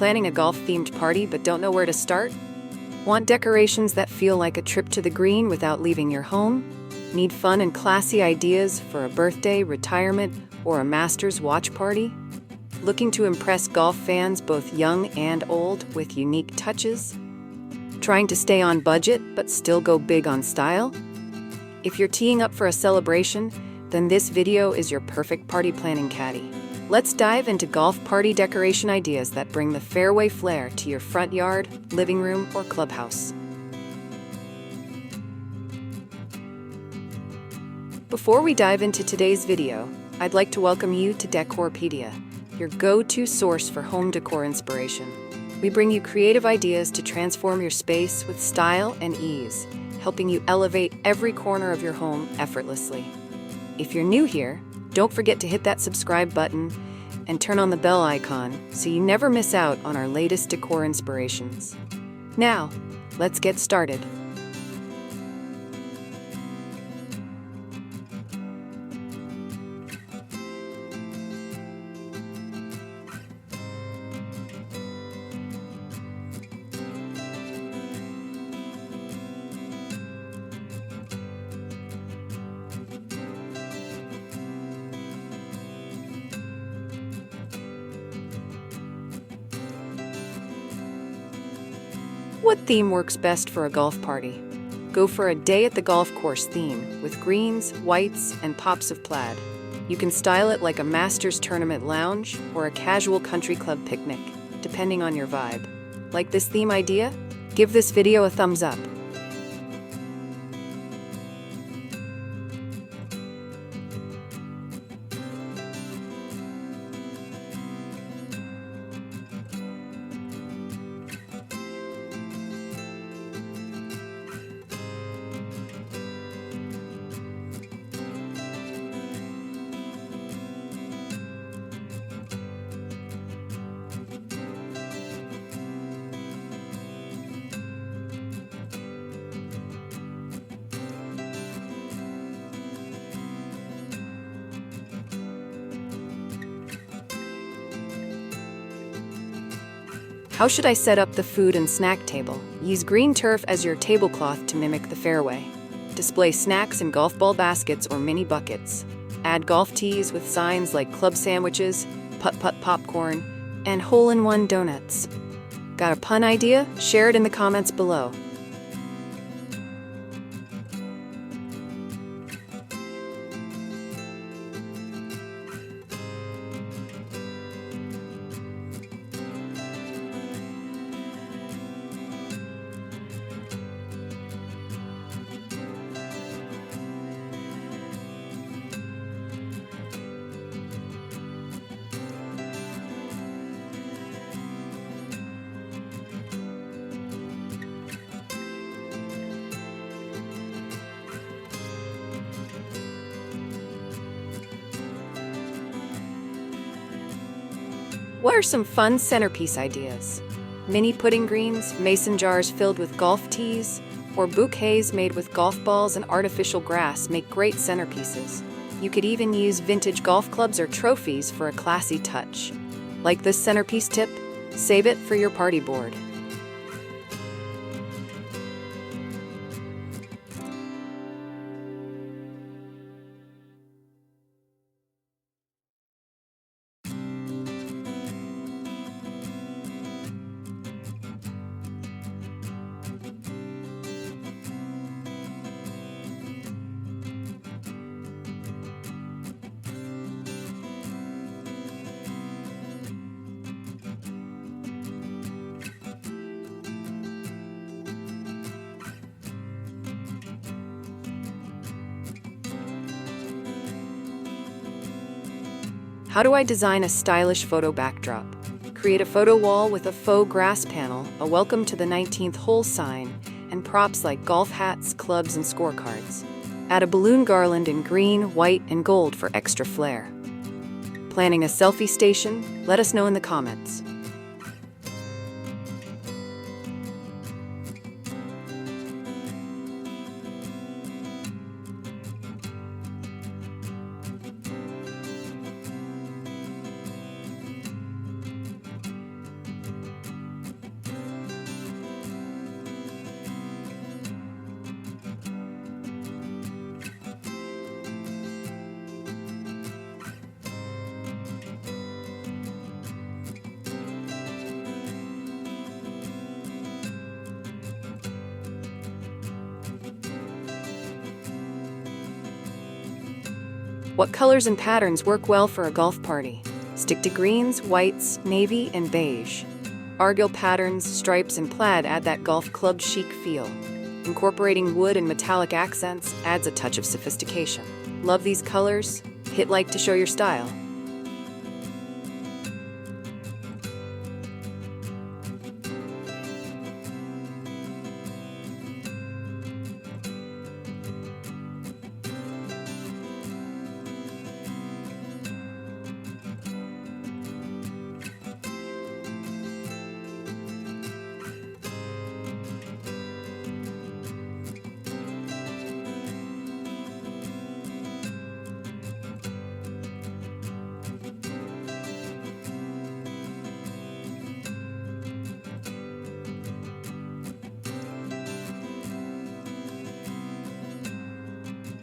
Planning a golf-themed party but don't know where to start? Want decorations that feel like a trip to the green without leaving your home? Need fun and classy ideas for a birthday, retirement, or a master's watch party? Looking to impress golf fans both young and old with unique touches? Trying to stay on budget but still go big on style? If you're teeing up for a celebration, then this video is your perfect party planning caddy. Let's dive into golf party decoration ideas that bring the fairway flair to your front yard, living room, or clubhouse. Before we dive into today's video, I'd like to welcome you to Decorpediya, your go-to source for home decor inspiration. We bring you creative ideas to transform your space with style and ease, helping you elevate every corner of your home effortlessly. If you're new here, don't forget to hit that subscribe button and turn on the bell icon so you never miss out on our latest decor inspirations. Now, let's get started. What theme works best for a golf party? Go for a day at the golf course theme with greens, whites, and pops of plaid. You can style it like a Masters tournament lounge or a casual country club picnic, depending on your vibe. Like this theme idea? Give this video a thumbs up. How should I set up the food and snack table? Use green turf as your tablecloth to mimic the fairway. Display snacks in golf ball baskets or mini buckets. Add golf tees with signs like club sandwiches, putt-putt popcorn, and hole-in-one donuts. Got a pun idea? Share it in the comments below. What are some fun centerpiece ideas? Mini pudding greens, mason jars filled with golf tees, or bouquets made with golf balls and artificial grass make great centerpieces. You could even use vintage golf clubs or trophies for a classy touch. Like this centerpiece tip? Save it for your party board. How do I design a stylish photo backdrop? Create a photo wall with a faux grass panel, a welcome to the 19th hole sign, and props like golf hats, clubs, and scorecards. Add a balloon garland in green, white, and gold for extra flair. Planning a selfie station? Let us know in the comments. What colors and patterns work well for a golf party? Stick to greens, whites, navy, and beige. Argyle patterns, stripes, and plaid add that golf club chic feel. Incorporating wood and metallic accents adds a touch of sophistication. Love these colors? Hit like to show your style.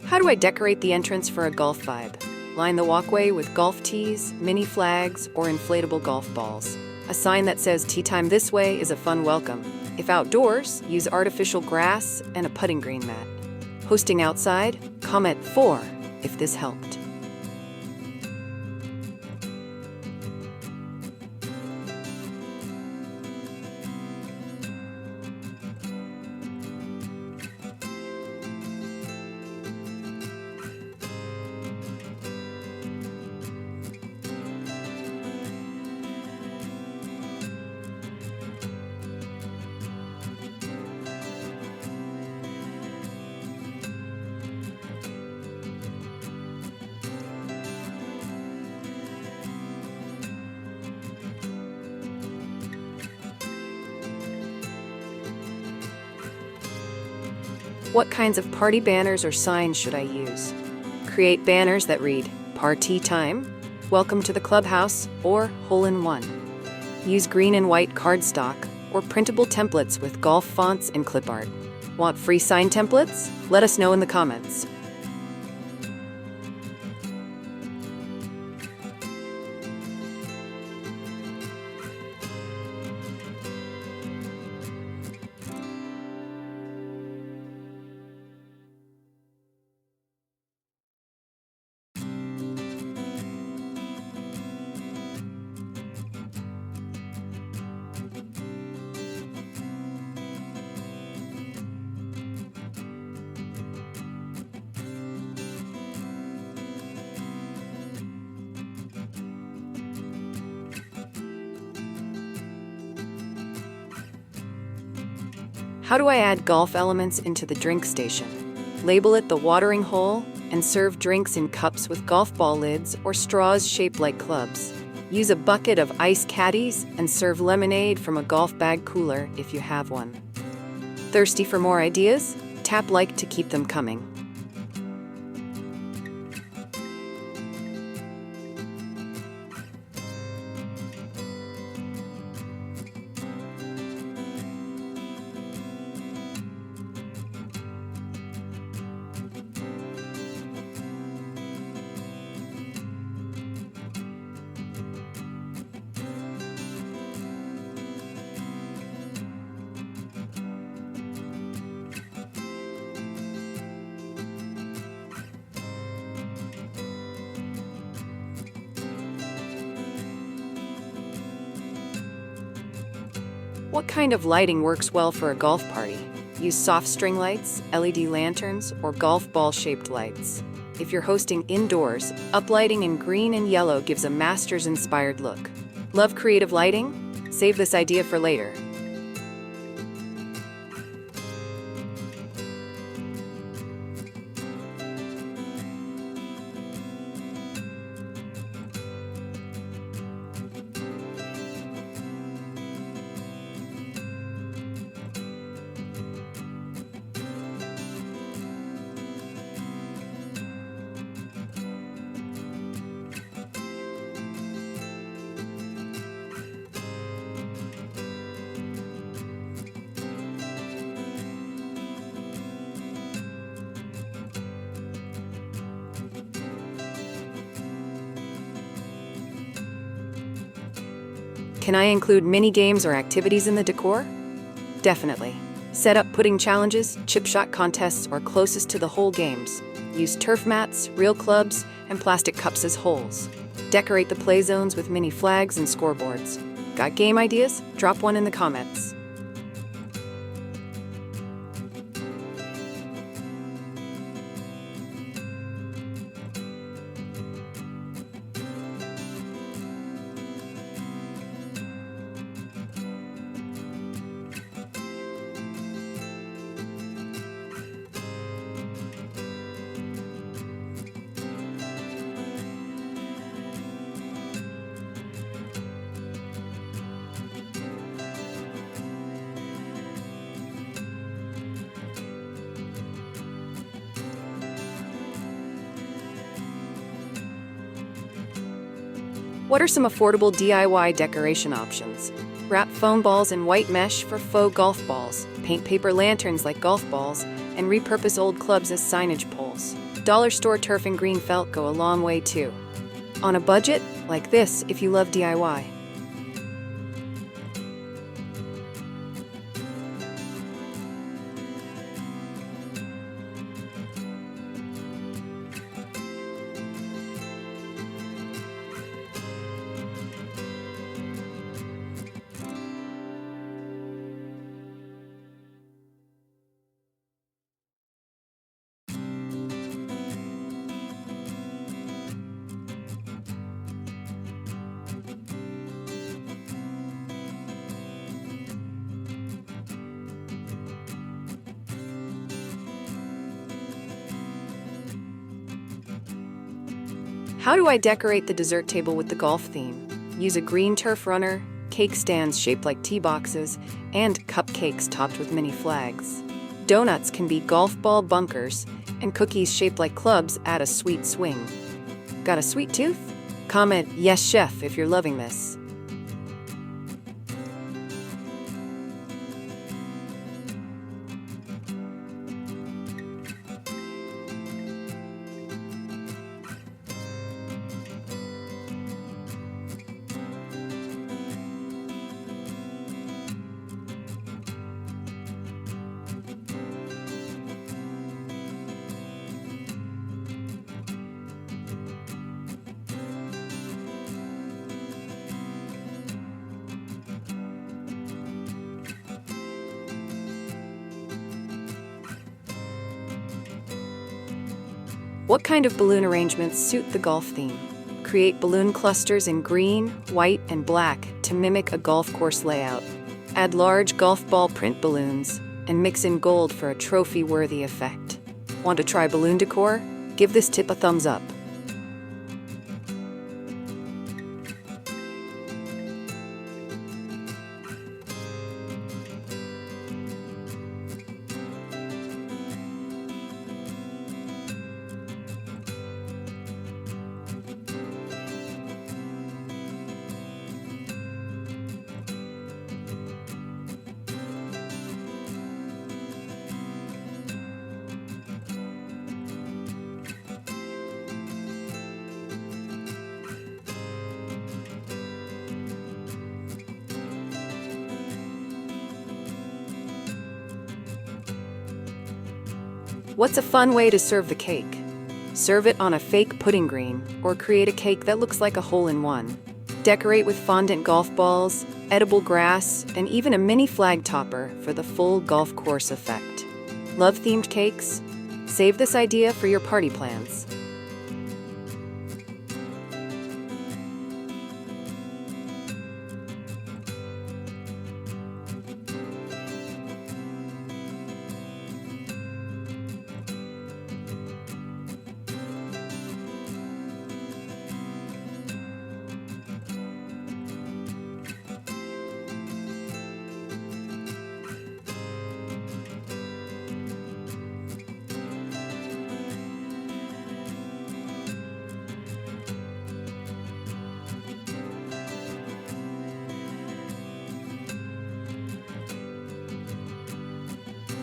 How do I decorate the entrance for a golf vibe? Line the walkway with golf tees, mini flags, or inflatable golf balls. A sign that says "Tee time this way" is a fun welcome. If outdoors, use artificial grass and a putting green mat. Hosting outside? Comment 4 if this helped. What kinds of party banners or signs should I use? Create banners that read, "Party time," "Welcome to the clubhouse," or "Hole in one." Use green and white cardstock or printable templates with golf fonts and clip art. Want free sign templates? Let us know in the comments. How do I add golf elements into the drink station? Label it the watering hole and serve drinks in cups with golf ball lids or straws shaped like clubs. Use a bucket of ice caddies and serve lemonade from a golf bag cooler if you have one. Thirsty for more ideas? Tap like to keep them coming. What kind of lighting works well for a golf party? Use soft string lights, LED lanterns, or golf ball-shaped lights. If you're hosting indoors, uplighting in green and yellow gives a Masters-inspired look. Love creative lighting? Save this idea for later. Can I include mini games or activities in the decor? Definitely. Set up pudding challenges, chip shot contests, or closest to the hole games. Use turf mats, real clubs, and plastic cups as holes. Decorate the play zones with mini flags and scoreboards. Got game ideas? Drop one in the comments. What are some affordable DIY decoration options? Wrap foam balls in white mesh for faux golf balls, paint paper lanterns like golf balls, and repurpose old clubs as signage poles. Dollar store turf and green felt go a long way too. On a budget? Like this if you love DIY. How do I decorate the dessert table with the golf theme? Use a green turf runner, cake stands shaped like tee boxes, and cupcakes topped with mini flags. Donuts can be golf ball bunkers, and cookies shaped like clubs add a sweet swing. Got a sweet tooth? Comment, "Yes, chef," if you're loving this. What kind of balloon arrangements suit the golf theme? Create balloon clusters in green, white, and black to mimic a golf course layout. Add large golf ball print balloons and mix in gold for a trophy-worthy effect. Want to try balloon decor? Give this tip a thumbs up. What's a fun way to serve the cake? Serve it on a fake pudding green, or create a cake that looks like a hole-in-one. Decorate with fondant golf balls, edible grass, and even a mini flag topper for the full golf course effect. Love themed cakes? Save this idea for your party plans.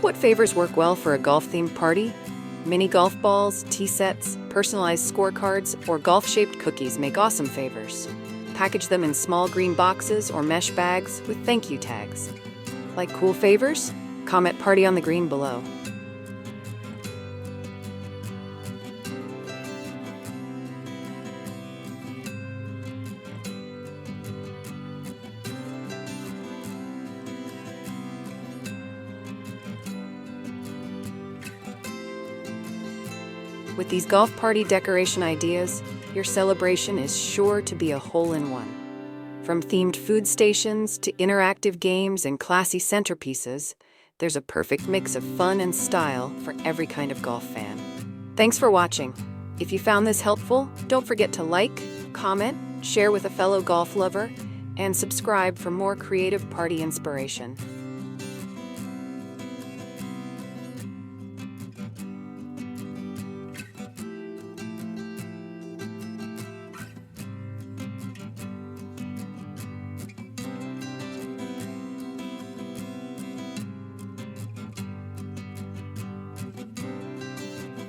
What favors work well for a golf-themed party? Mini golf balls, tee sets, personalized scorecards, or golf-shaped cookies make awesome favors. Package them in small green boxes or mesh bags with thank you tags. Like cool favors? Comment "Party on the Green" below. With these golf party decoration ideas, your celebration is sure to be a hole-in-one. From themed food stations to interactive games and classy centerpieces, there's a perfect mix of fun and style for every kind of golf fan. Thanks for watching. If you found this helpful, don't forget to like, comment, share with a fellow golf lover, and subscribe for more creative party inspiration.